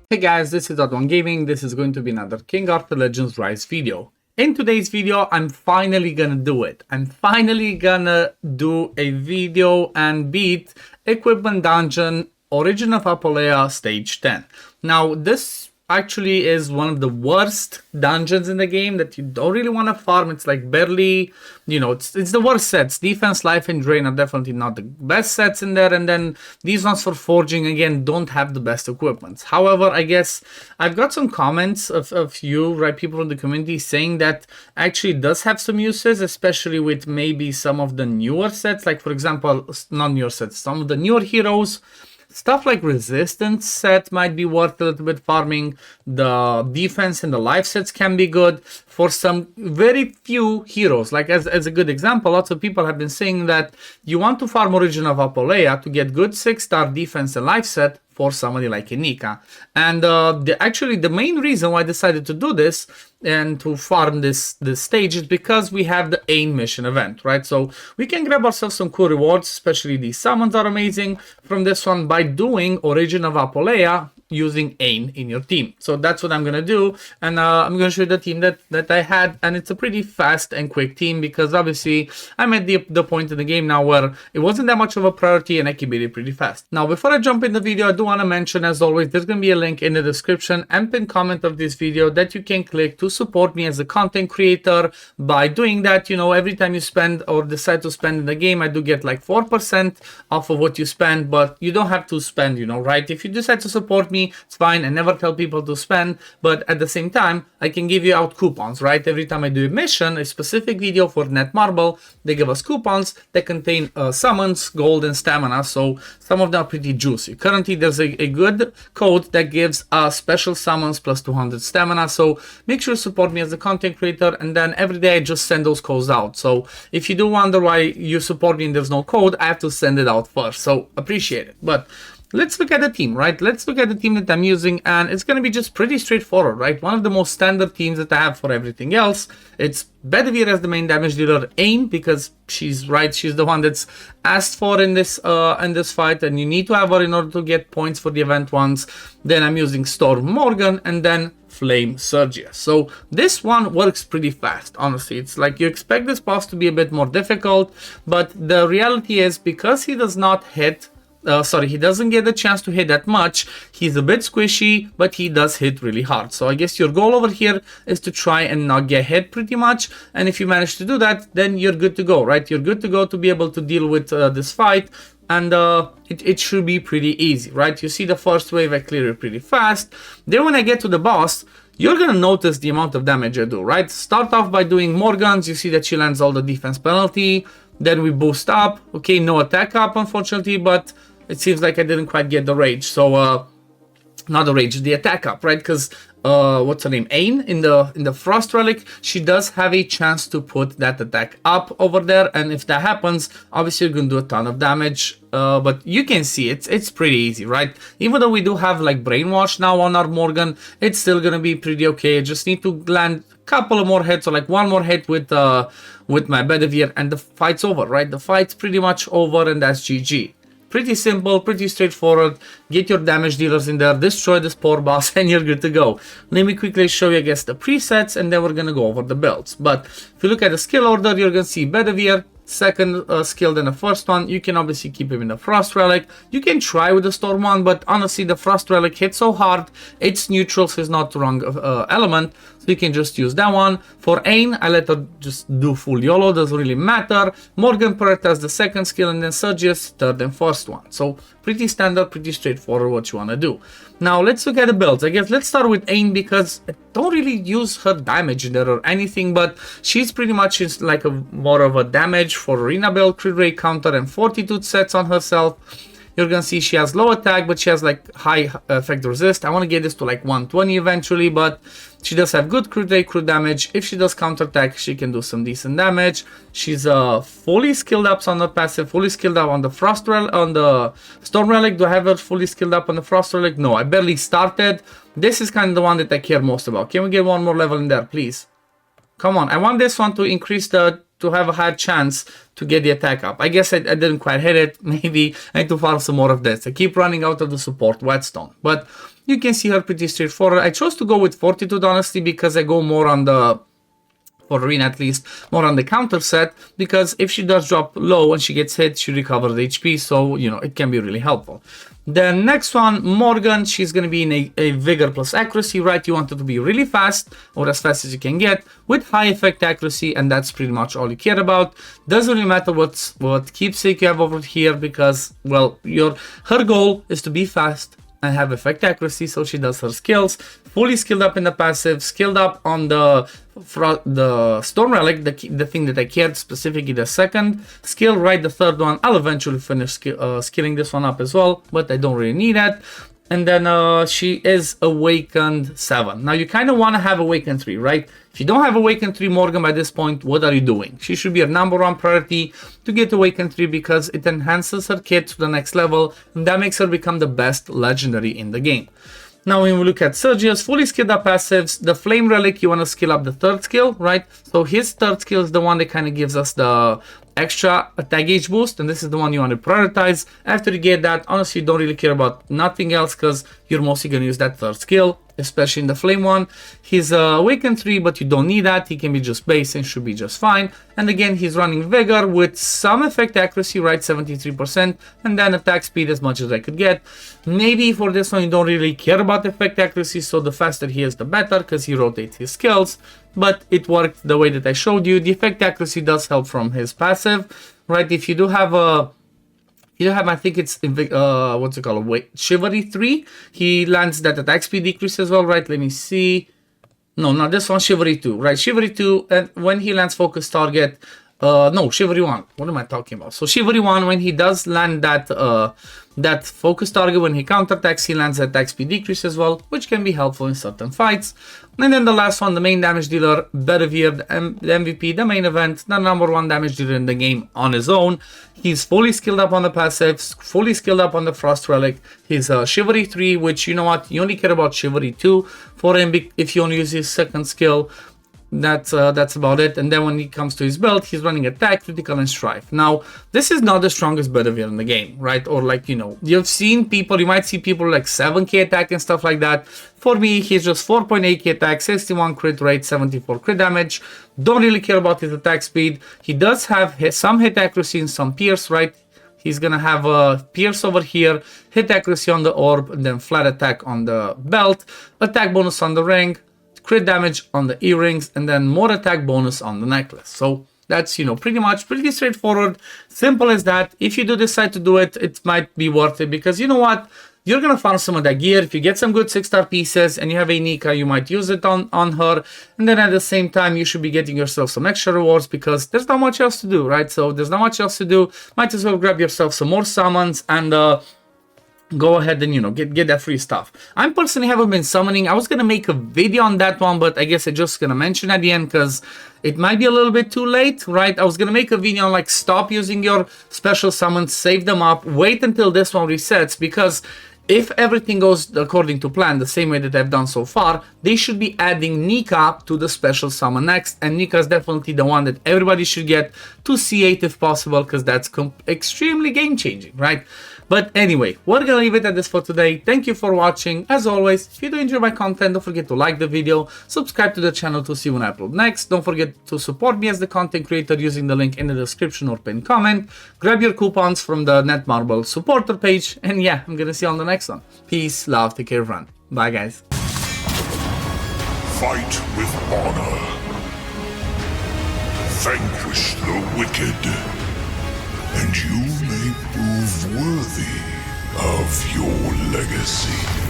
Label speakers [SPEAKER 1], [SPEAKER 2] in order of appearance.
[SPEAKER 1] Hey guys, this is One Gaming. This is going to be another King Arthur Legends Rise video. In today's video, I'm finally gonna do it. I'm finally gonna do a video and beat Equipment Dungeon Origin of Apolleia Stage 10. Now, this actually is one of the worst dungeons in the game that you don't really want to farm. It's like barely, it's the worst sets. Defense, life, and drain are definitely not the best sets in there. And then these ones for forging, again, don't have the best equipments. However, I guess I've got some comments of you, right, people in the community saying that actually does have some uses, especially with maybe some of the newer sets. Like, for example, not newer sets, some of the newer heroes. Stuff like resistance set might be worth a little bit farming. The defense and the life sets can be good for some very few heroes. Like as a good example, lots of people have been saying that you want to farm Origin of Apolleia to get good 6-star defense and life set for somebody like Aine. And actually the main reason why I decided to do this and to farm this stage is because we have the Aine mission event, right? So we can grab ourselves some cool rewards, especially these summons are amazing from this one by doing Origin of Apolleia using Aine in your team. So that's what I'm gonna do, and I'm gonna show you the team that I had, and it's a pretty fast and quick team because obviously I'm at the point in the game now where it wasn't that much of a priority and I can beat it pretty fast. Now before I jump in the video, I do want to mention, as always, there's gonna be a link in the description and pinned comment of this video that you can click to support me as a content creator. By doing that, every time you spend or decide to spend in the game, I do get like 4% off of what you spend, but you don't have to spend, right? If you decide to support me, it's fine. I never tell people to spend, but at the same time, I can give you out coupons, right? Every time I do a mission, a specific video for Netmarble, they give us coupons that contain summons, gold, and stamina. So some of them are pretty juicy. Currently, there's a good code that gives us special summons plus 200 stamina. So make sure to support me as a content creator, and then every day I just send those codes out. So if you do wonder why you support me and there's no code, I have to send it out first. So appreciate it. But let's look at the team, right? Let's look at the team that I'm using, and it's going to be just pretty straightforward, right? One of the most standard teams that I have for everything else. It's Bedivere as the main damage dealer, Aine, because she's the one that's asked for in this fight, and you need to have her in order to get points for the event ones. Then I'm using Storm Morgan, and then Flame Sergius. So this one works pretty fast, honestly. It's like you expect this boss to be a bit more difficult, but the reality is because he does not hit he doesn't get the chance to hit that much. He's a bit squishy, but he does hit really hard. So I guess your goal over here is to try and not get hit pretty much. And if you manage to do that, then you're good to go, right? You're good to go to be able to deal with this fight. And it should be pretty easy, right? You see the first wave, I clear it pretty fast. Then when I get to the boss, you're gonna notice the amount of damage I do, right? Start off by doing more guns. You see that she lands all the defense penalty. Then we boost up. Okay, no attack up, unfortunately, but it seems like I didn't quite get the rage. So, not the rage, the attack up, right? Because, what's her name? Aine in the Frost Relic, she does have a chance to put that attack up over there. And if that happens, obviously you're going to do a ton of damage. But you can see it's pretty easy, right? Even though we do have like Brainwash now on our Morgan, it's still going to be pretty okay. I just need to land a couple of more hits or like one more hit with my Bedivere and the fight's over, right? The fight's pretty much over and that's GG. Pretty simple, pretty straightforward. Get your damage dealers in there, destroy this poor boss, and you're good to go. Let me quickly show you, I guess, the presets, and then we're gonna go over the builds. But if you look at the skill order, you're gonna see Bedivere, second skill than the first one. You can obviously keep him in the Frost Relic. You can try with the Storm one, but honestly, the Frost Relic hits so hard, it's neutral, so it's not the wrong element. So you can just use that one. For Aine, I let her just do full YOLO, doesn't really matter. Morgan prioritizes the second skill, and then Sergius, third and first one. So pretty standard, pretty straightforward what you want to do. Now let's look at the builds. I guess let's start with Aine because I don't really use her damage in there or anything, but she's pretty much like more of a damage for arena build, crit rate counter, and fortitude sets on herself. You're gonna see she has low attack, but she has like high effect resist. I want to get this to like 120 eventually, but she does have good crit rate, crit damage. If she does counter attack, she can do some decent damage. She's fully skilled up, so not passive, fully skilled up on the Frost Relic, on the Storm Relic. Do I have her fully skilled up on the Frost Relic? No, I barely started. This is kind of the one that I care most about. Can we get one more level in there, please? Come on, I want this one to increase the to have a high chance to get the attack up. I guess I didn't quite hit it. Maybe I need to farm some more of this. I keep running out of the support whetstone, but you can see her pretty straightforward. I chose to go with Fortitude honestly because I go more on the, for Arena at least, more on the counter set, because if she does drop low and she gets hit, she recovers the HP, so, you know, it can be really helpful. The next one, Morgan, she's going to be in a Vigor plus Accuracy, right? You want it to be really fast, or as fast as you can get, with high effect accuracy, and that's pretty much all you care about. Doesn't really matter what keepsake you have over here, because, well, her goal is to be fast and have effect accuracy, so she does her skills, fully skilled up in the passive, skilled up on the Storm Relic, the thing that I cared specifically the second skill, right? The third one, I'll eventually finish skilling this one up as well, but I don't really need that. And then she is Awakened 7. Now you kind of want to have Awakened 3, right? If you don't have Awakened 3 Morgan by this point, what are you doing? She should be your #1 priority to get Awakened 3 because it enhances her kit to the next level, and that makes her become the best legendary in the game. Now when we look at Sergio's fully skilled up passives, the Flame Relic, you want to skill up the third skill, right? So his third skill is the one that kind of gives us the extra attack gauge boost, and this is the one you want to prioritize. After you get that, honestly, you don't really care about nothing else because you're mostly going to use that third skill, especially in the Flame one. He's Awakened 3, but you don't need that. He can be just base and should be just fine. And again, he's running Vigor with some effect accuracy, right, 73%, and then attack speed as much as I could get. Maybe for this one, you don't really care about effect accuracy, so the faster he is, the better, because he rotates his skills. But it worked the way that I showed you. The effect accuracy does help from his passive, right? If you do have a, I think it's what's it called? Wait, Chivalry 3. He lands that attack speed decrease as well, right? Let me see. No, not this one. Chivalry 2, right? Chivalry 2, and when he lands focus target, no, Chivalry 1. What am I talking about? So Chivalry 1, when he does land that focus target, when he counterattacks, he lands attack speed decrease as well, which can be helpful in certain fights. And then the last one, the main damage dealer, Bedivere, the MVP, the main event, the #1 damage dealer in the game on his own. He's fully skilled up on the passives, fully skilled up on the Frost Relic. He's Chivalry 3, which, you know what, you only care about Chivalry 2 for him if you only use his second skill. That's about it. And then when he comes to his build, he's running attack, critical, and strife. Now, this is not the strongest Bedivere in the game, right? Or like, you know, you've seen people, you might see people like 7k attack and stuff like that. For me, he's just 4.8k attack, 61 crit rate, 74 crit damage. Don't really care about his attack speed. He does have some hit accuracy and some pierce, right? He's gonna have a pierce over here, hit accuracy on the orb, and then flat attack on the belt, attack bonus on the ring, crit damage on the earrings, and then more attack bonus on the necklace. So that's, you know, pretty straightforward, simple as that. If you do decide to do it, it might be worth it because, you know what, you're gonna farm some of that gear. If you get some good 6-star pieces and you have a Nika, you might use it on her, and then at the same time you should be getting yourself some extra rewards because there's not much else to do, right? So there's not much else to do. Might as well grab yourself some more summons and go ahead and, you know, get that free stuff. I personally haven't been summoning. I was gonna make a video on that one, but I guess I'm just gonna mention at the end because it might be a little bit too late, right? I was gonna make a video on like stop using your special summons, save them up, wait until this one resets, because if everything goes according to plan, the same way that I've done so far, they should be adding Nika to the special summon next, and Nika is definitely the one that everybody should get to C8 if possible, because that's extremely game-changing, right? But anyway, we're gonna leave it at this for today. Thank you for watching. As always, if you do enjoy my content, don't forget to like the video, subscribe to the channel to see when I upload next. Don't forget to support me as the content creator using the link in the description or pinned comment. Grab your coupons from the Netmarble supporter page, and yeah, I'm gonna see you on the next one. Peace, love, take care, everyone. Bye, guys.
[SPEAKER 2] Fight with honor. Vanquish the wicked, and you may prove worthy of your legacy.